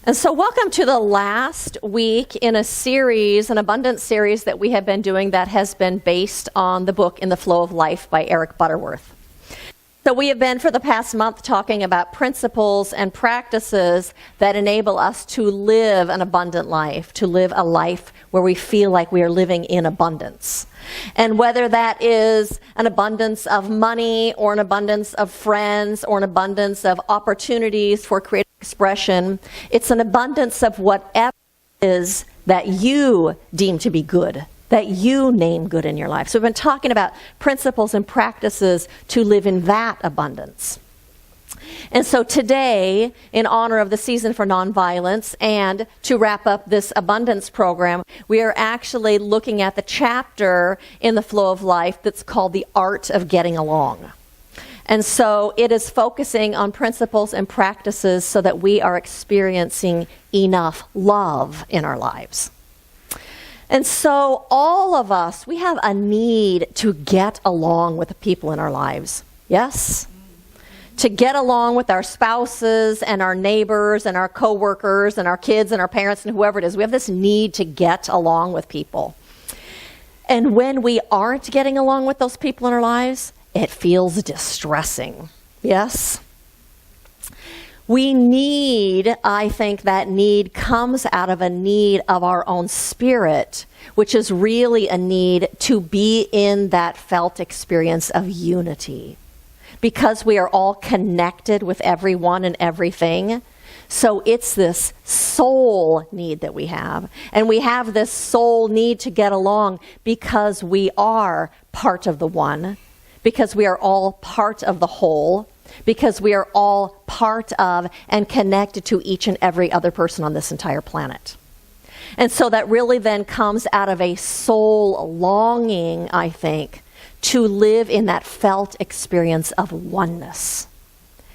And so welcome to the last week in a series, an abundance series that we have been doing that has been based on the book In the Flow of Life by Eric Butterworth. So we have been for the past month talking about principles and practices that enable us to live an abundant life, to live a life where we feel like we are living in abundance. And whether that is an abundance of money or an abundance of friends or an abundance of opportunities for creative expression, it's an abundance of whatever it is that you deem to be good, that you name good in your life. So we've been talking about principles and practices to live in that abundance. And so today, in honor of the Season for Nonviolence and to wrap up this abundance program, we are actually looking at the chapter in the Flow of Life that's called The Art of Getting Along. And so it is focusing on principles and practices so that we are experiencing enough love in our lives. And so all of us, we have a need to get along with the people in our lives. Yes? To get along with our spouses and our neighbors and our coworkers and our kids and our parents and whoever it is. We have this need to get along with people. And when we aren't getting along with those people in our lives, it feels distressing. Yes? We need, I think that need comes out of a need of our own spirit, which is really a need to be in that felt experience of unity. Because we are all connected with everyone and everything. So it's this soul need that we have. And we have this soul need to get along because we are part of the one. Because we are all part of the whole. Because we are all part of and connected to each and every other person on this entire planet. And so that really then comes out of a soul longing, I think, to live in that felt experience of oneness.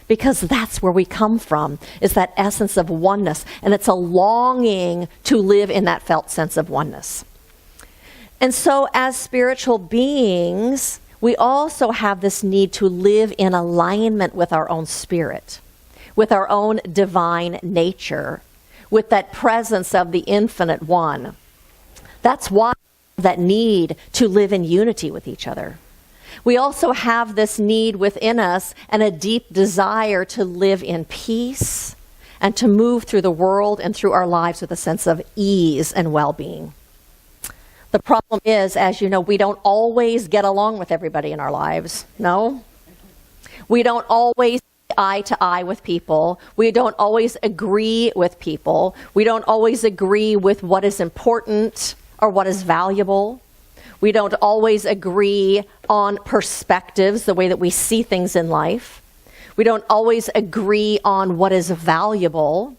Because that's where we come from, is that essence of oneness. And it's a longing to live in that felt sense of oneness. And so as spiritual beings, we also have this need to live in alignment with our own spirit, with our own divine nature, with that presence of the infinite one. That's why that need to live in unity with each other. We also have this need within us and a deep desire to live in peace and to move through the world and through our lives with a sense of ease and well-being. The problem is, as you know, we don't always get along with everybody in our lives. No? We don't always see eye to eye with people. We don't always agree with people. We don't always agree with what is important or what is valuable. We don't always agree on perspectives, the way that we see things in life. We don't always agree on what is valuable.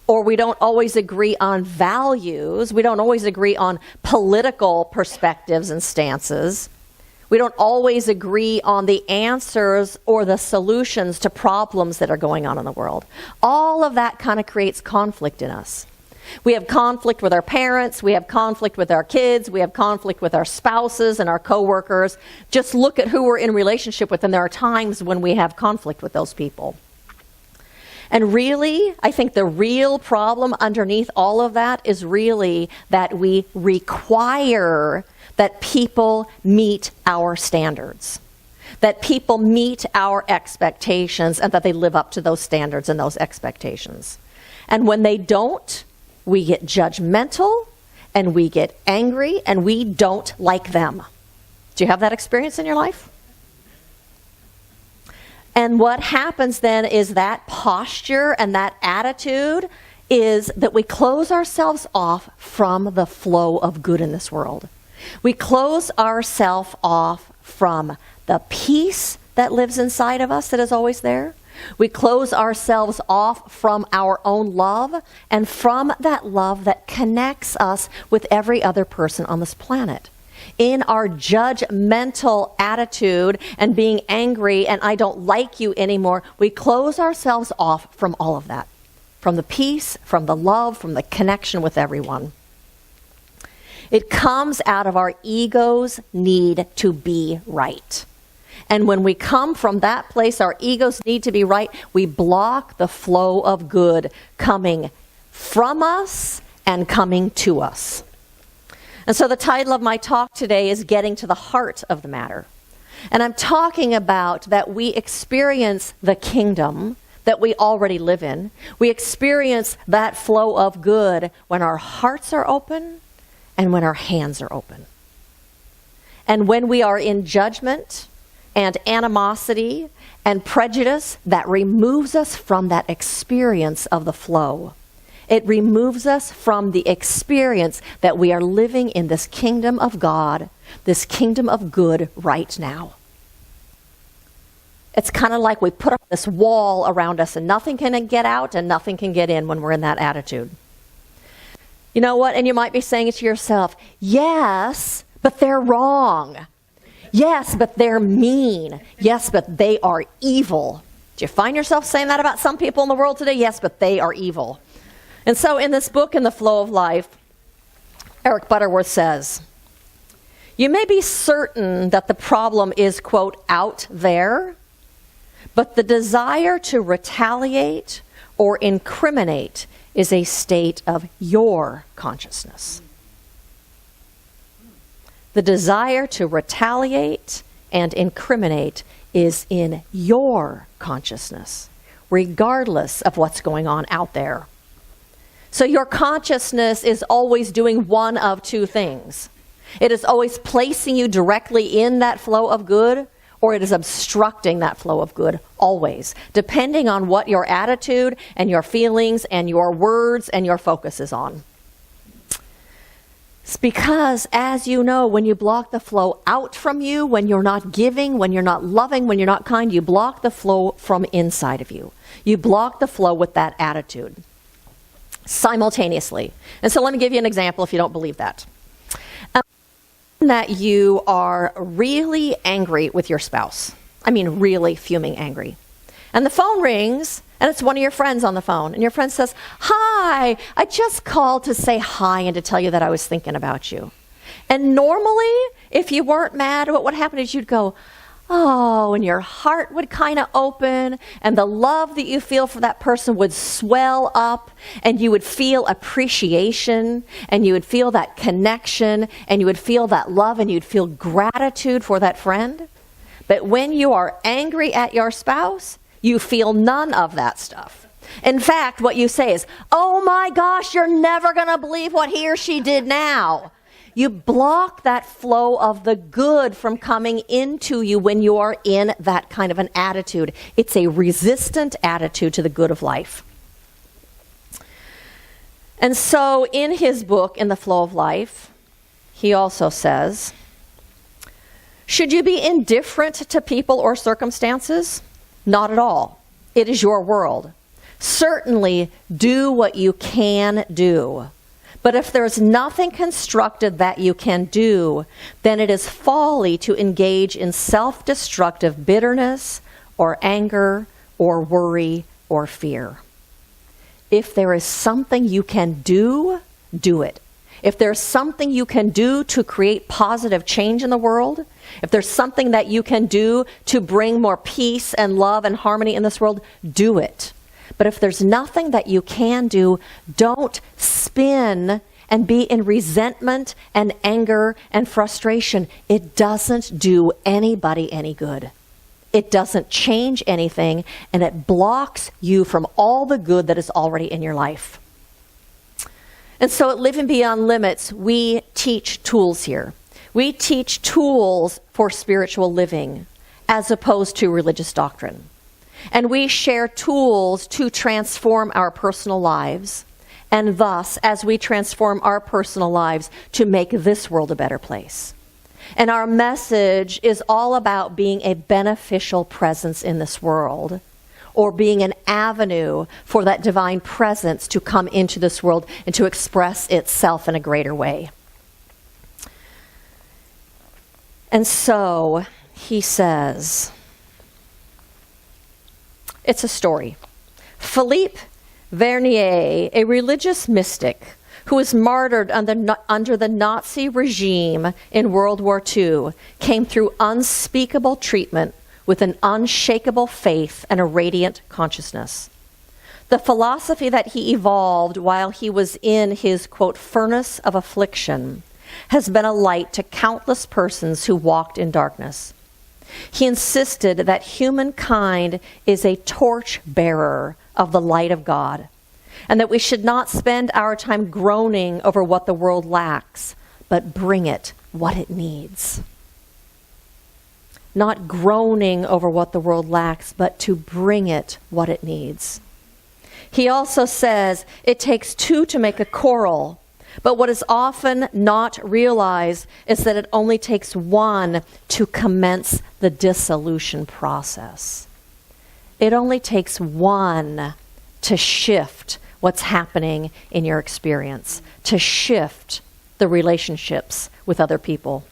Or we don't always agree on values. We don't always agree on political perspectives and stances. We don't always agree on the answers or the solutions to problems that are going on in the world. All of that kind of creates conflict in us. We have conflict with our parents. We have conflict with our kids. We have conflict with our spouses and our coworkers. Just look at who we're in relationship with, and there are times when we have conflict with those people. And really, I think the real problem underneath all of that is really that we require that people meet our standards, that people meet our expectations, and that they live up to those standards and those expectations. And when they don't, we get judgmental, and we get angry, and we don't like them. Do you have that experience in your life? And what happens then is that posture and that attitude is that we close ourselves off from the flow of good in this world. We close ourselves off from the peace that lives inside of us that is always there. We close ourselves off from our own love and from that love that connects us with every other person on this planet. In our judgmental attitude and being angry and I don't like you anymore, we close ourselves off from all of that. From the peace, from the love, from the connection with everyone. It comes out of our ego's need to be right. And when we come from that place, our egos need to be right, we block the flow of good coming from us and coming to us. And so the title of my talk today is Getting to the Heart of the Matter. And I'm talking about that we experience the kingdom that we already live in. We experience that flow of good when our hearts are open and when our hands are open. And when we are in judgment and animosity and prejudice, that removes us from that experience of the flow. It removes us from the experience that we are living in this kingdom of God, this kingdom of good right now. It's kind of like we put up this wall around us and nothing can get out and nothing can get in when we're in that attitude. You know what? And you might be saying it to yourself, yes, but they're wrong. Yes, but they're mean. Yes, but they are evil. Do you find yourself saying that about some people in the world today? Yes, but they are evil. And so in this book, In the Flow of Life, Eric Butterworth says, you may be certain that the problem is, quote, out there, but the desire to retaliate or incriminate is a state of your consciousness. The desire to retaliate and incriminate is in your consciousness, regardless of what's going on out there. So your consciousness is always doing one of two things. It is always placing you directly in that flow of good, or it is obstructing that flow of good, always, depending on what your attitude and your feelings and your words and your focus is on. It's because, as you know, when you block the flow out from you, when you're not giving, when you're not loving, when you're not kind, you block the flow from inside of you. You block the flow with that attitude simultaneously. And so let me give you an example if you don't believe that. That you are really angry with your spouse. I mean, really fuming angry. And the phone rings, and it's one of your friends on the phone. And your friend says, hi, I just called to say hi and to tell you that I was thinking about you. And normally, if you weren't mad, what would happen is you'd go, oh, and your heart would kind of open, and the love that you feel for that person would swell up, and you would feel appreciation, and you would feel that connection, and you would feel that love, and you'd feel gratitude for that friend. But when you are angry at your spouse, you feel none of that stuff. In fact, what you say is, oh my gosh, you're never going to believe what he or she did now. You block that flow of the good from coming into you when you are in that kind of an attitude. It's a resistant attitude to the good of life. And so in his book, In the Flow of Life, he also says, should you be indifferent to people or circumstances? Not at all. It is your world. Certainly do what you can do. But if there's nothing constructive that you can do, then it is folly to engage in self-destructive bitterness or anger or worry or fear. If there is something you can do, do it. If there's something you can do to create positive change in the world, if there's something that you can do to bring more peace and love and harmony in this world, do it. But if there's nothing that you can do, don't spin and be in resentment and anger and frustration. It doesn't do anybody any good. It doesn't change anything, and it blocks you from all the good that is already in your life. And so at Living Beyond Limits, we teach tools here. We teach tools for spiritual living as opposed to religious doctrine. And we share tools to transform our personal lives, and thus, as we transform our personal lives, to make this world a better place. And our message is all about being a beneficial presence in this world, or being an avenue for that divine presence to come into this world and to express itself in a greater way. And so, he says, it's a story. Philippe Vernier, a religious mystic who was martyred under the Nazi regime in World War II, came through unspeakable treatment with an unshakable faith and a radiant consciousness. The philosophy that he evolved while he was in his, quote, furnace of affliction has been a light to countless persons who walked in darkness. He insisted that humankind is a torch bearer of the light of God, and that we should not spend our time groaning over what the world lacks, but bring it what it needs. Not groaning over what the world lacks, but to bring it what it needs. He also says it takes two to make a coral, but what is often not realized is that it only takes one to commence the dissolution process. It only takes one to shift what's happening in your experience, to shift the relationships with other people.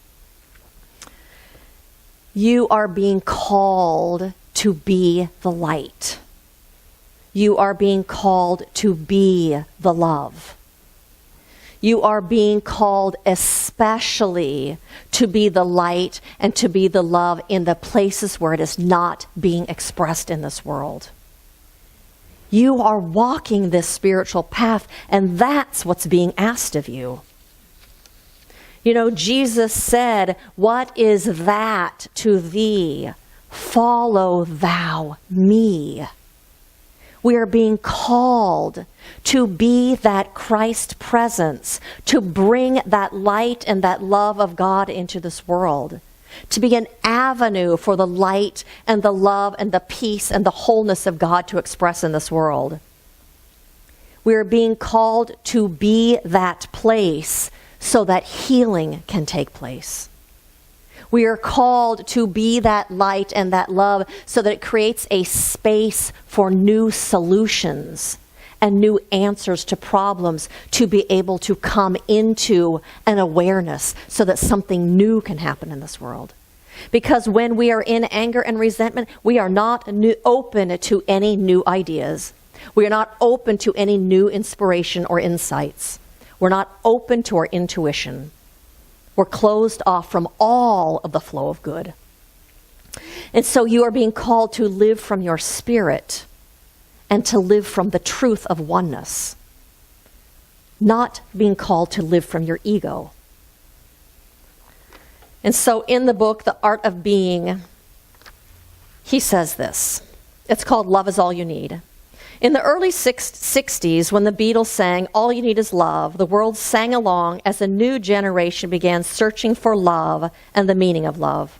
You are being called to be the light. You are being called to be the love. You are being called especially to be the light and to be the love in the places where it is not being expressed in this world. You are walking this spiritual path, and that's what's being asked of you. You know, Jesus said, "What is that to thee? Follow thou me." We are being called to be that Christ presence, to bring that light and that love of God into this world, to be an avenue for the light and the love and the peace and the wholeness of God to express in this world. We are being called to be that place so that healing can take place. We are called to be that light and that love so that it creates a space for new solutions and new answers to problems to be able to come into an awareness so that something new can happen in this world. Because when we are in anger and resentment, we are not open to any new ideas. We are not open to any new inspiration or insights. We're not open to our intuition. We're closed off from all of the flow of good. And so you are being called to live from your spirit and to live from the truth of oneness, not being called to live from your ego. And so in the book, The Art of Being, he says this. It's called Love Is All You Need. In the early 60s, when the Beatles sang All You Need Is Love, the world sang along as a new generation began searching for love and the meaning of love.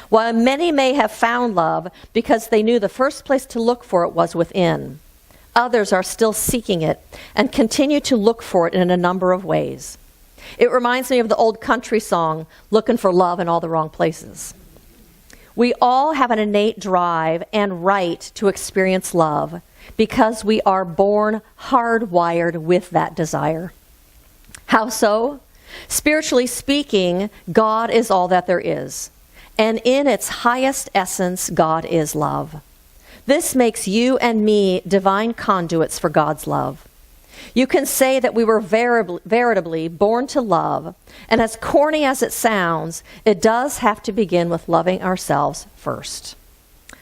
While many may have found love because they knew the first place to look for it was within, others are still seeking it and continue to look for it in a number of ways. It reminds me of the old country song, Looking for Love in All the Wrong Places. We all have an innate drive and right to experience love, because we are born hardwired with that desire. How so? Spiritually speaking, God is all that there is. And in its highest essence, God is love. This makes you and me divine conduits for God's love. You can say that we were veritably born to love, and as corny as it sounds, it does have to begin with loving ourselves first.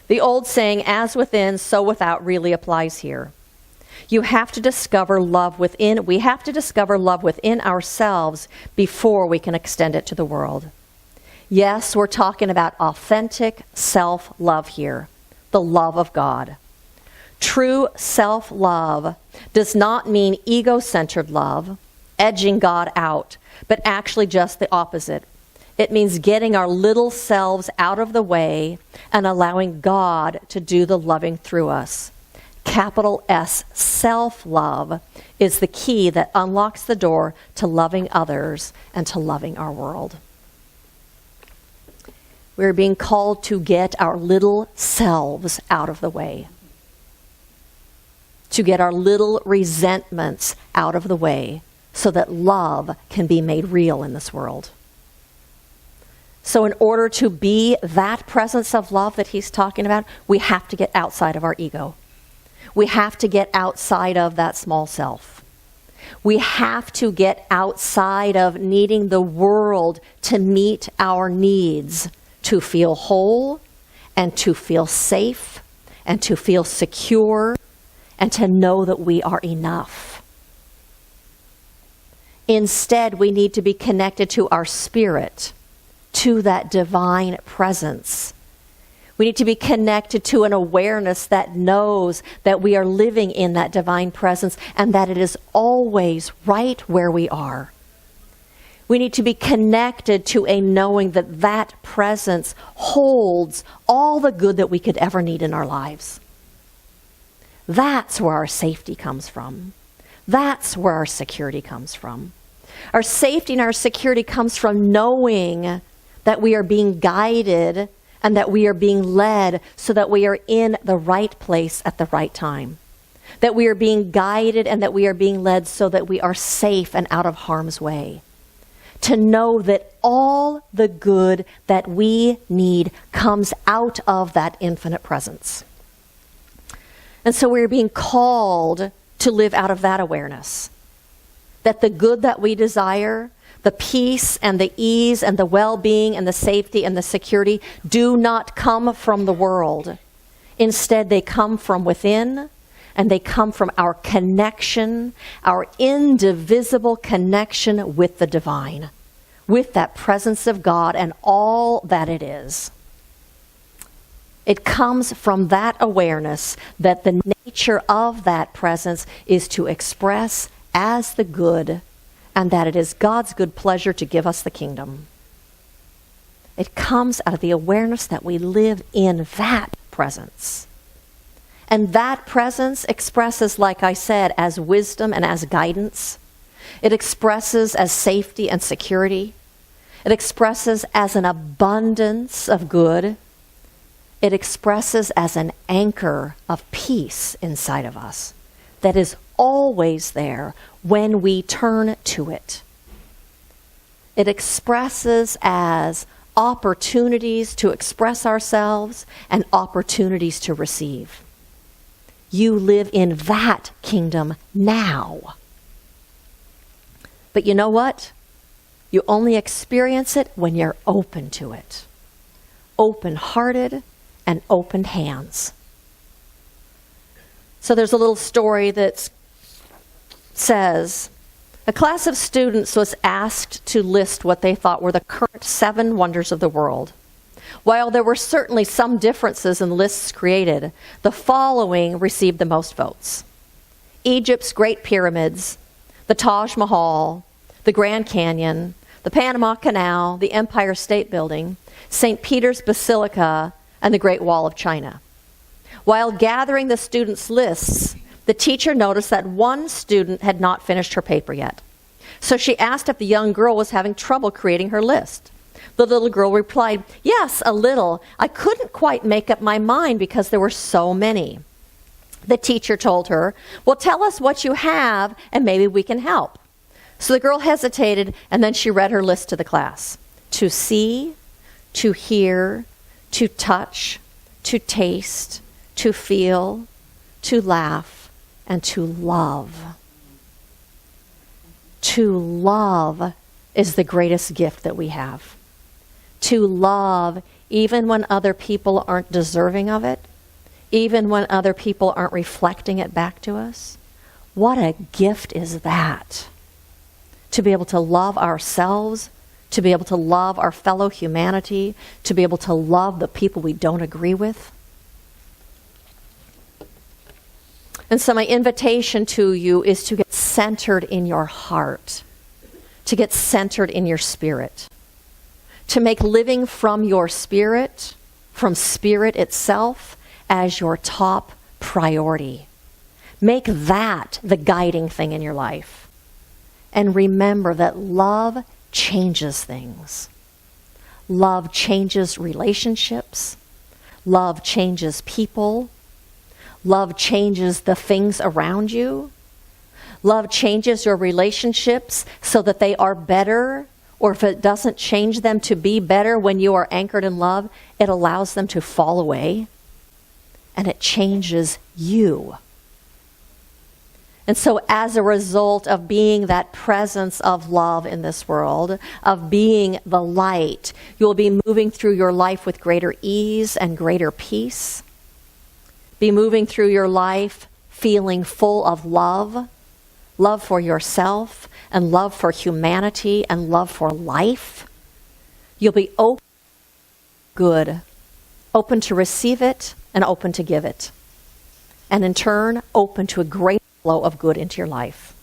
The old saying, as within, so without, really applies here. You have to discover love within. We have to discover love within ourselves before we can extend it to the world. Yes, we're talking about authentic self-love here, the love of God. True self-love does not mean ego-centered love, edging God out, but actually just the opposite. It means getting our little selves out of the way and allowing God to do the loving through us. Capital S, self-love, is the key that unlocks the door to loving others and to loving our world. We're being called to get our little selves out of the way, to get our little resentments out of the way so that love can be made real in this world. So in order to be that presence of love that he's talking about, we have to get outside of our ego. We have to get outside of that small self. We have to get outside of needing the world to meet our needs, to feel whole and to feel safe and to feel secure and to know that we are enough. Instead, we need to be connected to our spirit, to that divine presence. We need to be connected to an awareness that knows that we are living in that divine presence and that it is always right where we are. We need to be connected to a knowing that that presence holds all the good that we could ever need in our lives. That's where our safety comes from. That's where our security comes from. Our safety and our security comes from knowing that we are being guided and that we are being led so that we are in the right place at the right time. That we are being guided and that we are being led so that we are safe and out of harm's way. To know that all the good that we need comes out of that infinite presence. And so we're being called to live out of that awareness. That the good that we desire, the peace and the ease and the well-being and the safety and the security do not come from the world. Instead, they come from within, and they come from our connection, our indivisible connection with the divine, with that presence of God and all that it is. It comes from that awareness that the nature of that presence is to express as the good, and that it is God's good pleasure to give us the kingdom. It comes out of the awareness that we live in that presence. And that presence expresses, like I said, as wisdom and as guidance. It expresses as safety and security. It expresses as an abundance of good. It expresses as an anchor of peace inside of us that is always there when we turn to it. It expresses as opportunities to express ourselves and opportunities to receive. You live in that kingdom now. But you know what? You only experience it when you're open to it. Open-hearted and open hands. So there's a little story that says, a class of students was asked to list what they thought were the current 7 wonders of the world. While there were certainly some differences in lists created, the following received the most votes. Egypt's Great Pyramids, the Taj Mahal, the Grand Canyon, the Panama Canal, the Empire State Building, St. Peter's Basilica, and the Great Wall of China. While gathering the students' lists, the teacher noticed that one student had not finished her paper yet. So she asked if the young girl was having trouble creating her list. The little girl replied, "Yes, a little. I couldn't quite make up my mind because there were so many." The teacher told her, "Well, tell us what you have and maybe we can help." So the girl hesitated and then she read her list to the class. To see, to hear, to touch, to taste, to feel, to laugh, and to love. To love is the greatest gift that we have. To love even when other people aren't deserving of it, even when other people aren't reflecting it back to us. What a gift is that? To be able to love ourselves, to be able to love our fellow humanity, to be able to love the people we don't agree with. And so my invitation to you is to get centered in your heart, to get centered in your spirit, to make living from your spirit, from spirit itself, as your top priority. Make that the guiding thing in your life. And remember that love changes things. Love changes relationships. Love changes people. Love changes the things around you. Love changes your relationships so that they are better, or if it doesn't change them to be better when you are anchored in love, it allows them to fall away, and it changes you. And so as a result of being that presence of love in this world, of being the light, you'll be moving through your life with greater ease and greater peace. Be moving through your life feeling full of love, love for yourself, and love for humanity, and love for life, you'll be open to good, open to receive it, and open to give it. And in turn, open to a great flow of good into your life.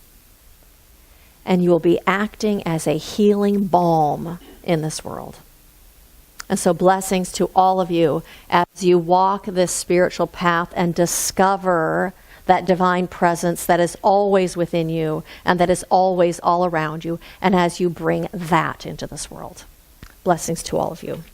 And you will be acting as a healing balm in this world. And so blessings to all of you as you walk this spiritual path and discover that divine presence that is always within you and that is always all around you, and as you bring that into this world. Blessings to all of you.